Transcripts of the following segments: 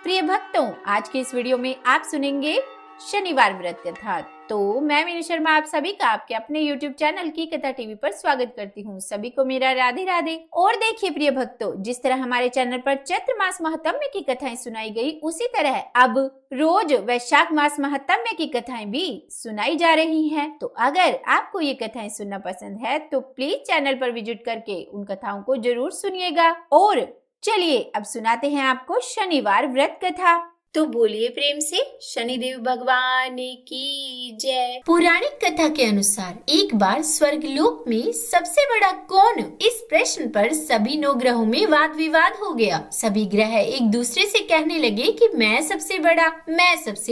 प्रिय भक्तों, आज के इस वीडियो में आप सुनेंगे शनिवार व्रत कथा। तो मैं मीनू शर्मा आप सभी का आपके अपने YouTube चैनल की कथा टीवी पर स्वागत करती हूँ। सभी को मेरा राधे राधे। और देखिए प्रिय भक्तों, जिस तरह हमारे चैनल पर चैत्र मास महात्म्य की कथाएं सुनाई गई, उसी तरह अब रोज वैशाख मास महात्म्य की कथाएं भी सुनाई जा रही हैं। तो अगर आपको ये कथाएं सुनना पसंद है तो प्लीज चैनल पर विजिट करके उन कथाओं को जरूर सुनिएगा। और चलिए अब सुनाते हैं आपको शनिवार व्रत कथा। तो बोलिए प्रेम से शनिदेव भगवान की जय। पौराणिक कथा के अनुसार एक बार स्वर्गलोक में सबसे बड़ा कौन, इस प्रश्न पर सभी 9 ग्रहों में वाद विवाद हो गया। सभी ग्रह एक दूसरे से कहने लगे कि मैं सबसे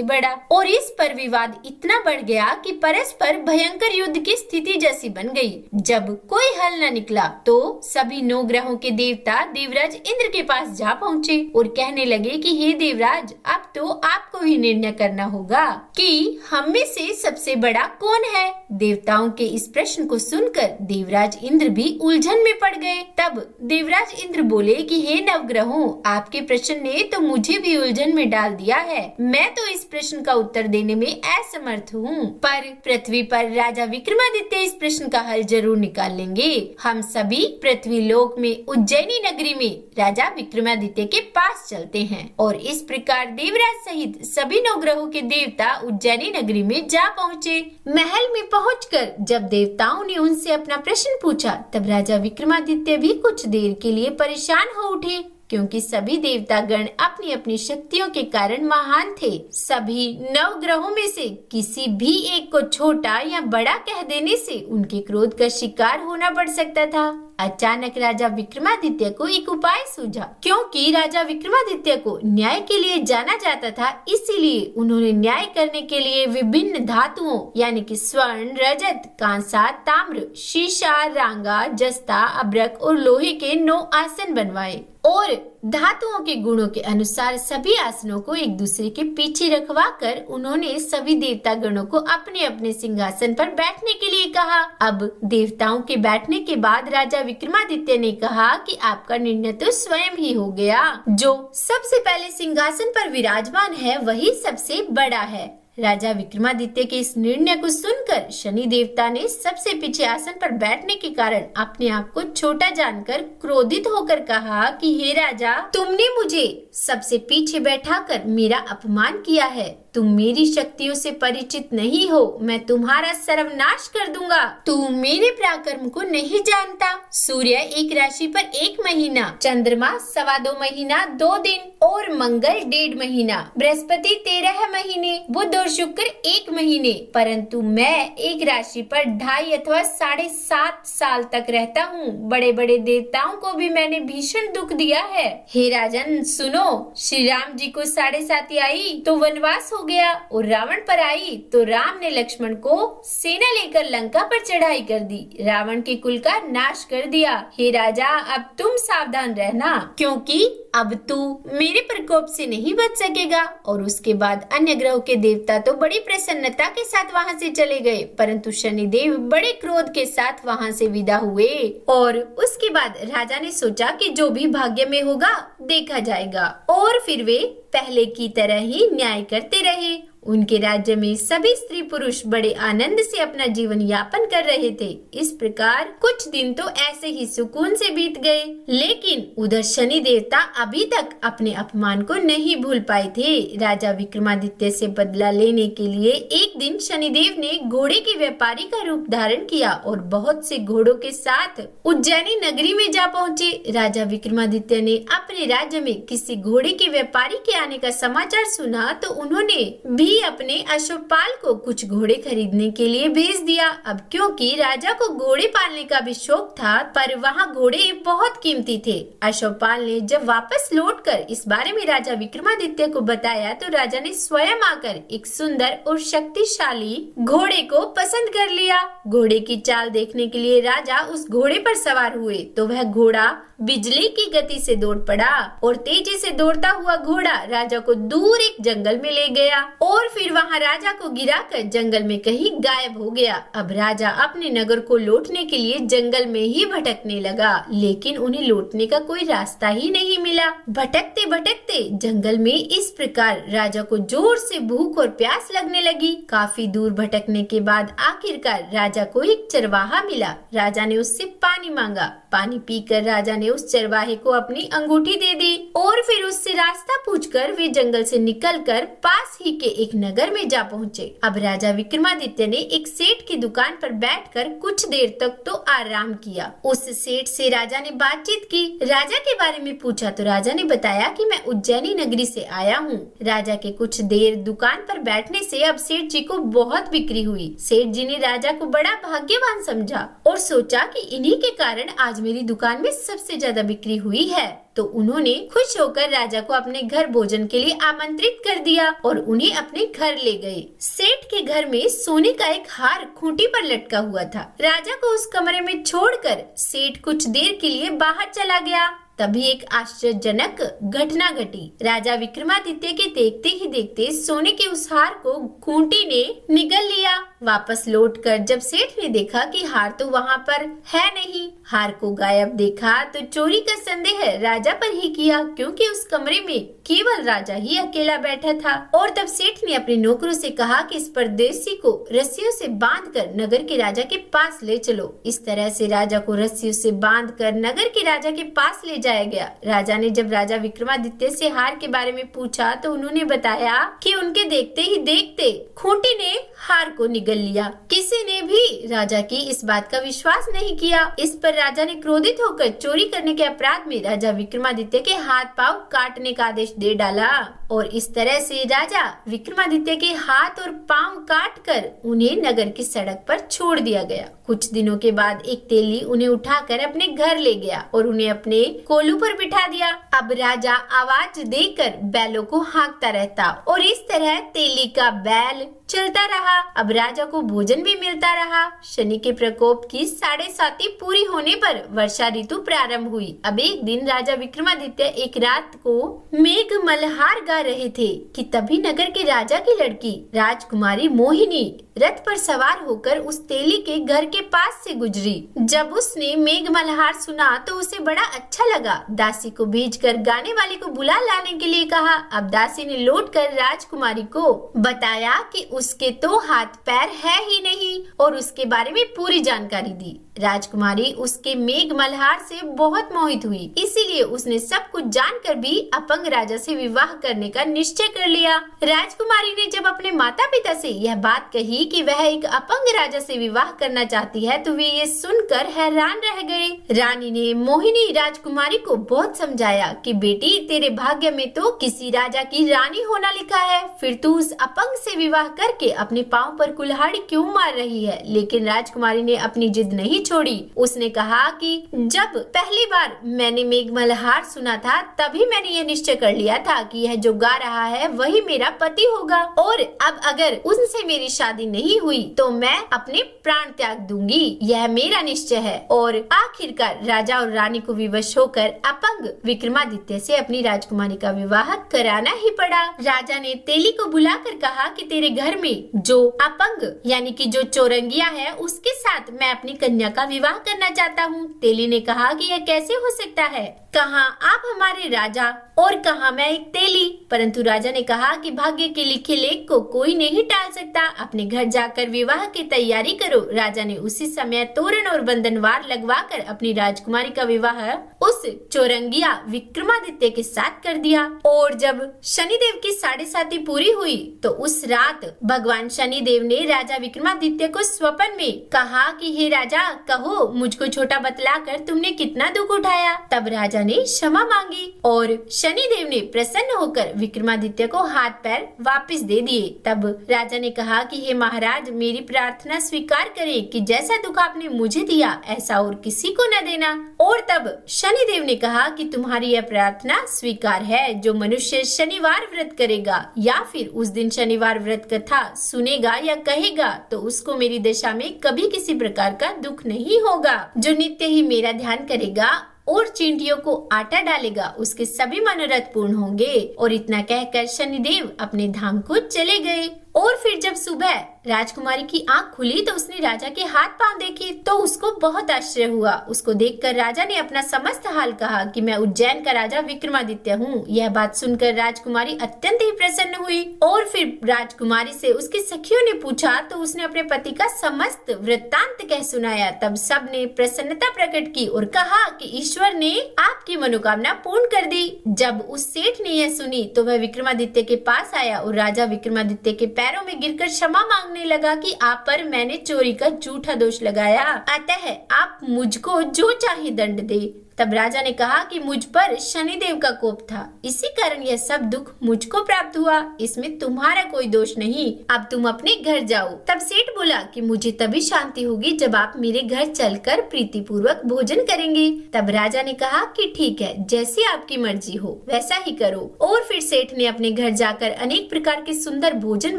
बड़ा, और इस पर विवाद इतना बढ़ गया कि परस्पर भयंकर युद्ध की स्थिति जैसी बन गई। जब कोई हल न निकला तो सभी 9 ग्रहों के देवता देवराज इंद्र के पास जा पहुँचे और कहने लगे कि हे देवराज, अब तो आपको ही निर्णय करना होगा कि हम में से सबसे बड़ा कौन है। देवताओं के इस प्रश्न को सुनकर देवराज इंद्र भी उलझन में पड़ गए। तब देवराज इंद्र बोले कि हे नवग्रहों, आपके प्रश्न ने तो मुझे भी उलझन में डाल दिया है। मैं तो इस प्रश्न का उत्तर देने में असमर्थ हूँ, पर पृथ्वी पर राजा विक्रमादित्य इस प्रश्न का हल जरूर निकाल लेंगे। हम सभी पृथ्वी लोक में उज्जैनी नगरी में राजा विक्रमादित्य के पास चलते हैं। और इस प्रकार देवराज सहित सभी 9 ग्रहों के देवता उज्जैनी नगरी में जा पहुँचे। महल में पहुंचकर जब देवताओं ने उनसे अपना प्रश्न पूछा, तब राजा विक्रमादित्य भी कुछ देर के लिए परेशान हो उठे, क्योंकि सभी देवता गण अपनी अपनी शक्तियों के कारण महान थे। सभी 9 ग्रहों में से किसी भी एक को छोटा या बड़ा कह देने से उनके क्रोध का शिकार होना पड़ सकता था। अचानक राजा विक्रमादित्य को एक उपाय सूझा। क्योंकि राजा विक्रमादित्य को न्याय के लिए जाना जाता था, इसीलिए उन्होंने न्याय करने के लिए विभिन्न धातुओं यानी कि स्वर्ण, रजत, कांसा, ताम्र, शीशा, रांगा, जस्ता, अब्रक और लोहे के 9 आसन बनवाए और धातुओं के गुणों के अनुसार सभी आसनों को एक दूसरे के पीछे रखवाकर उन्होंने सभी देवता गणों को अपने अपने सिंहासन पर बैठने के लिए कहा। अब देवताओं के बैठने के बाद राजा विक्रमादित्य ने कहा कि आपका निर्णय तो स्वयं ही हो गया। जो सबसे पहले सिंहासन पर विराजमान है वही सबसे बड़ा है। राजा विक्रमादित्य के इस निर्णय को सुनकर शनि देवता ने सबसे पीछे आसन पर बैठने के कारण अपने आप को छोटा जानकर क्रोधित होकर कहा कि हे राजा, तुमने मुझे सबसे पीछे बैठाकर मेरा अपमान किया है। तुम मेरी शक्तियों से परिचित नहीं हो, मैं तुम्हारा सर्वनाश कर दूंगा। तू मेरे पराक्रम को नहीं जानता। सूर्य एक राशि पर 1 महीना, चंद्रमा 2.25 महीना 2 दिन और मंगल 1.5 महीना, बृहस्पति 13 महीने, बुध और शुक्र 1 महीने, परंतु मैं एक राशि पर 2.5 अथवा 7.5 साल तक रहता हूँ। बड़े बड़े देवताओं को भी मैंने भीषण दुख दिया है। हे राजन सुनो, श्री राम जी को 7.5 आई तो वनवास हो गया और रावण पर आई तो राम ने लक्ष्मण को सेना लेकर लंका पर चढ़ाई कर दी, रावण के कुल का नाश कर दिया। हे राजा, अब तुम सावधान रहना, क्योंकि अब तू मेरे प्रकोप से नहीं बच सकेगा। और उसके बाद अन्य ग्रहों के देवता तो बड़ी प्रसन्नता के साथ वहां से चले गए, परंतु शनिदेव बड़े क्रोध के साथ वहां से विदा हुए। और उसके बाद राजा ने सोचा कि जो भी भाग्य में होगा देखा जाएगा, और फिर वे पहले की तरह ही न्याय करते रहे। उनके राज्य में सभी स्त्री पुरुष बड़े आनंद से अपना जीवन यापन कर रहे थे। इस प्रकार कुछ दिन तो ऐसे ही सुकून से बीत गए, लेकिन उधर शनि देवता अभी तक अपने अपमान को नहीं भूल पाए थे। राजा विक्रमादित्य से बदला लेने के लिए एक दिन शनिदेव ने घोड़े के व्यापारी का रूप धारण किया और बहुत से घोड़ों के साथ उज्जैनी नगरी में जा पहुँचे। राजा विक्रमादित्य ने अपने राज्य में किसी घोड़े के व्यापारी के आने का समाचार सुना तो उन्होंने भी अपने अश्वपाल को कुछ घोड़े खरीदने के लिए भेज दिया। अब क्योंकि राजा को घोड़े पालने का भी शौक था, पर वहाँ घोड़े बहुत कीमती थे। अश्वपाल ने जब वापस लौटकर इस बारे में राजा विक्रमादित्य को बताया तो राजा ने स्वयं आकर एक सुंदर और शक्तिशाली घोड़े को पसंद कर लिया। घोड़े की चाल देखने के लिए राजा उस घोड़े पर सवार हुए तो वह घोड़ा बिजली की गति से दौड़ पड़ा और तेजी से दौड़ता हुआ घोड़ा राजा को दूर एक जंगल में ले गया और फिर वहाँ राजा को गिराकर जंगल में कहीं गायब हो गया। अब राजा अपने नगर को लौटने के लिए जंगल में ही भटकने लगा, लेकिन उन्हें लौटने का कोई रास्ता ही नहीं मिला। भटकते भटकते जंगल में इस प्रकार राजा को जोर से भूख और प्यास लगने लगी। काफी दूर भटकने के बाद आखिरकार राजा को एक चरवाहा मिला। राजा ने उससे पानी मांगा। पानी पीकर राजा ने उस चरवाहे को अपनी अंगूठी दे दी और फिर उससे रास्ता पूछकर वे जंगल से निकलकर पास ही के एक नगर में जा पहुँचे। अब राजा विक्रमादित्य ने एक सेठ की दुकान पर बैठकर कुछ देर तक तो आराम किया। उस सेठ से राजा ने बातचीत की। राजा के बारे में पूछा तो राजा ने बताया कि मैं उज्जैनी नगरी से आया हूँ। राजा के कुछ देर दुकान पर बैठने से अब सेठ जी को बहुत बिक्री हुई। सेठ जी ने राजा को बड़ा भाग्यवान समझा और सोचा कि इन्हीं के कारण आज मेरी दुकान में सबसे ज्यादा बिक्री हुई है। तो उन्होंने खुश होकर राजा को अपने घर भोजन के लिए आमंत्रित कर दिया और उन्हें अपने घर ले गए। सेठ के घर में सोने का एक हार खूंटी पर लटका हुआ था। राजा को उस कमरे में छोड़कर सेठ कुछ देर के लिए बाहर चला गया। तभी एक आश्चर्यजनक घटना घटी। राजा विक्रमादित्य के देखते ही देखते सोने के उस हार को खूंटी ने निगल लिया। वापस लौटकर जब सेठ ने देखा कि हार तो वहाँ पर है नहीं, हार को गायब देखा तो चोरी का संदेह राजा पर ही किया, क्योंकि उस कमरे में केवल राजा ही अकेला बैठा था। और तब सेठ ने अपने नौकरों से कहा कि इस परदेसी को रस्सियों से बांधकर नगर के राजा के पास ले चलो। इस तरह से राजा को रस्सियों से बांधकर नगर के राजा के पास ले जाया गया। राजा ने जब राजा विक्रमादित्य से हार के बारे में पूछा तो उन्होंने बताया कि उनके देखते ही देखते खूंटी ने हार को निगल लिया। किसी ने भी राजा की इस बात का विश्वास नहीं किया। इस पर राजा ने क्रोधित होकर चोरी करने के अपराध में राजा विक्रमादित्य के हाथ पांव काटने का आदेश दे डाला और इस तरह से राजा विक्रमादित्य के हाथ और पांव काटकर उन्हें नगर की सड़क पर छोड़ दिया गया। कुछ दिनों के बाद एक तेली उन्हें उठाकर अपने घर ले गया और उन्हें अपने कोलू पर बिठा दिया। अब राजा आवाज देकर बैलों को हाँकता रहता और इस तरह तेली का बैल चलता रहा। अब राजा को भोजन भी मिलता रहा। शनि के प्रकोप की 7.5 पूरी होने पर वर्षा ऋतु प्रारंभ हुई। अब एक दिन राजा विक्रमादित्य एक रात को मेघ मल्हार गा रहे थे कि तभी नगर के राजा की लड़की राजकुमारी मोहिनी रथ पर सवार होकर उस तेली के घर के पास से गुजरी। जब उसने मेघ मल्हार सुना तो उसे बड़ा अच्छा लगा। दासी को भेजकर गाने वाले को बुला लाने के लिए कहा। अब दासी ने लौटकर राजकुमारी को बताया कि उसके तो हाथ पैर है ही नहीं और उसके बारे में पूरी जानकारी दी। राजकुमारी उसके मेघ मल्हार से बहुत मोहित हुई, इसीलिए उसने सब कुछ जानकर भी अपंग राजा से विवाह करने का निश्चय कर लिया। राजकुमारी ने जब अपने माता पिता से यह बात कही कि वह एक अपंग राजा से विवाह करना चाहती है तो वे ये सुनकर हैरान रह गए। रानी ने मोहिनी राजकुमारी को बहुत समझाया कि बेटी तेरे भाग्य में तो किसी राजा की रानी होना लिखा है, फिर तू उस अपंग से विवाह करके अपने पाँव पर कुल्हाड़ी क्यों मार रही है। लेकिन राजकुमारी ने अपनी जिद नहीं छोड़ी। उसने कहा कि जब पहली बार मैंने मेघ मल्हार सुना था तभी मैंने यह निश्चय कर लिया था कि यह जो गा रहा है वही मेरा पति होगा और अब अगर उनसे मेरी शादी नहीं हुई तो मैं अपने प्राण त्याग दूंगी। यह मेरा निश्चय है। और आखिरकार राजा और रानी को विवश होकर अपंग विक्रमादित्य से अपनी राजकुमारी का विवाह कराना ही पड़ा। राजा ने तेली को बुलाकर कहा कि तेरे घर में जो अपंग यानी कि जो चौरंगिया है उसके साथ मैं अपनी कन्या का विवाह करना चाहता हूँ। तेली ने कहा कि यह कैसे हो सकता है, कहाँ आप हमारे राजा और कहाँ मैं एक तेली। परंतु राजा ने कहा कि भाग्य के लिखे लेख को कोई नहीं टाल सकता, अपने घर जाकर विवाह की तैयारी करो। राजा ने उसी समय तोरण और बंधनवार लगवाकर अपनी राजकुमारी का विवाह उस चौरंगिया विक्रमादित्य के साथ कर दिया। और जब शनिदेव की 7.5 पूरी हुई तो उस रात भगवान शनिदेव ने राजा विक्रमादित्य को स्वप्न में कहा कि हे राजा, कहो मुझको छोटा बतलाकर तुमने कितना दुख उठाया। तब राजा ने क्षमा मांगी और शनिदेव ने प्रसन्न होकर विक्रमादित्य को हाथ पैर वापस दे दिए। तब राजा ने कहा कि हे महाराज, मेरी प्रार्थना स्वीकार करें कि जैसा दुख आपने मुझे दिया ऐसा और किसी को न देना। और तब शनिदेव ने कहा कि तुम्हारी यह प्रार्थना स्वीकार है। जो मनुष्य शनिवार व्रत करेगा या फिर उस दिन शनिवार व्रत कथा सुनेगा या कहेगा तो उसको मेरी दशा में कभी किसी प्रकार का दुख नहीं होगा। जो नित्य ही मेरा ध्यान करेगा और चींटियों को आटा डालेगा उसके सभी मनोरथ पूर्ण होंगे। और इतना कहकर शनिदेव अपने धाम को चले गए। और फिर जब सुबह राजकुमारी की आंख खुली तो उसने राजा के हाथ पांव देखे तो उसको बहुत आश्चर्य हुआ। उसको देखकर राजा ने अपना समस्त हाल कहा कि मैं उज्जैन का राजा विक्रमादित्य हूँ। यह बात सुनकर राजकुमारी अत्यंत ही प्रसन्न हुई। और फिर राजकुमारी से उसकी सखियों ने पूछा तो उसने अपने पति का समस्त वृत्तांत कह सुनाया। तब सब ने प्रसन्नता प्रकट की और कहा कि ईश्वर ने आपकी मनोकामना पूर्ण कर दी। जब उस सेठ ने यह सुनी तो वह विक्रमादित्य के पास आया और राजा विक्रमादित्य के पैरों में गिरकर क्षमा मांगने लगा कि आप पर मैंने चोरी का झूठा दोष लगाया, अतः आप मुझको जो चाहे दंड दे। तब राजा ने कहा कि मुझ पर शनिदेव का कोप था, इसी कारण यह सब दुख मुझको प्राप्त हुआ, इसमें तुम्हारा कोई दोष नहीं। अब तुम अपने घर जाओ। तब सेठ बोला कि मुझे तभी शांति होगी जब आप मेरे घर चलकर प्रीतिपूर्वक भोजन करेंगे। तब राजा ने कहा कि ठीक है, जैसी आपकी मर्जी हो वैसा ही करो। और फिर सेठ ने अपने घर जाकर अनेक प्रकार के सुंदर भोजन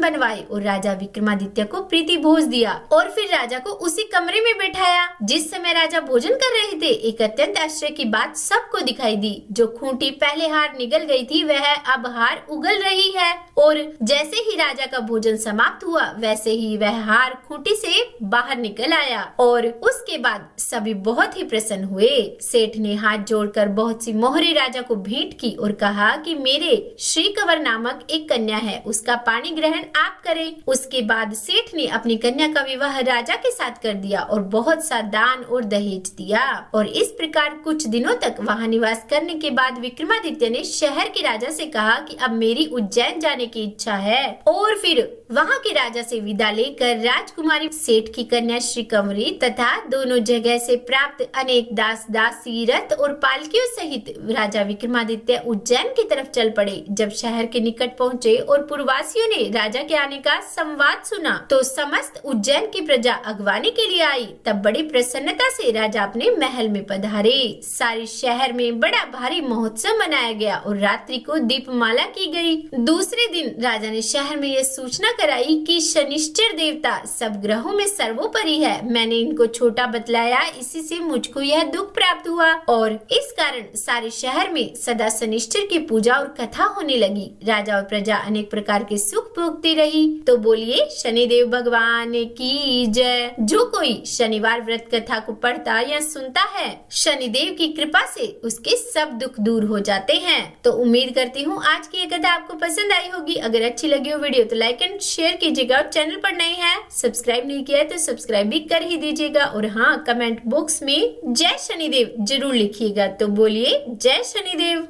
बनवाए और राजा विक्रमादित्य को प्रीति भोज दिया। और फिर राजा को उसी कमरे में बैठाया। जिस समय राजा भोजन कर रहे थे एक अत्यंत आश्चर्य की बात सबको दिखाई दी। जो खूंटी पहले हार निगल गई थी वह अब हार उगल रही है। और जैसे ही राजा का भोजन समाप्त हुआ वैसे ही वह हार खूंटी से बाहर निकल आया। और उसके बाद सभी बहुत ही प्रसन्न हुए। सेठ ने हाथ जोड़कर बहुत सी मोहरे राजा को भेंट की और कहा कि मेरे श्री कंवर नामक एक कन्या है, उसका पाणी ग्रहण आप करें। उसके बाद सेठ ने अपनी कन्या का विवाह राजा के साथ कर दिया और बहुत सा दान और दहेज दिया। और इस प्रकार कुछ दिनों तक वहां निवास करने के बाद विक्रमादित्य ने शहर के राजा से कहा कि अब मेरी उज्जैन जाने की इच्छा है। और फिर वहां के राजा से विदा लेकर राजकुमारी, सेठ की कन्या श्री कंवरी तथा दोनों जगह से प्राप्त अनेक दास दासी, रथ और पालकियों सहित राजा विक्रमादित्य उज्जैन की तरफ चल पड़े। जब शहर के निकट पहुँचे और पुरवासियों ने राजा के आने का संवाद सुना तो समस्त उज्जैन की प्रजा अगवानी के लिए आई। तब बड़ी प्रसन्नता से राजा अपने महल में पधारे। सारे शहर में बड़ा भारी महोत्सव मनाया गया और रात्रि को दीपमाला की गई। दूसरे दिन राजा ने शहर में यह सूचना कराई कि शनिश्चर देवता सब ग्रहों में सर्वोपरि है। मैंने इनको छोटा बतलाया, इसी से मुझको यह दुख प्राप्त हुआ। और इस कारण सारे शहर में सदा शनिश्चर की पूजा और कथा होने लगी। राजा और प्रजा अनेक प्रकार के सुख भोगती रही। तो बोलिए शनिदेव भगवान की जय। जो कोई शनिवार व्रत कथा को पढ़ता या सुनता है, शनिदेव की कृपा से उसके सब दुख दूर हो जाते हैं। तो उम्मीद करती हूँ आज की ये कथा आपको पसंद आई होगी। अगर अच्छी लगी हो वीडियो तो लाइक एंड शेयर कीजिएगा और चैनल पर नए हैं सब्सक्राइब नहीं किया है तो सब्सक्राइब भी कर ही दीजिएगा। और हाँ, कमेंट बॉक्स में जय शनिदेव जरूर लिखिएगा। तो बोलिए जय शनिदेव।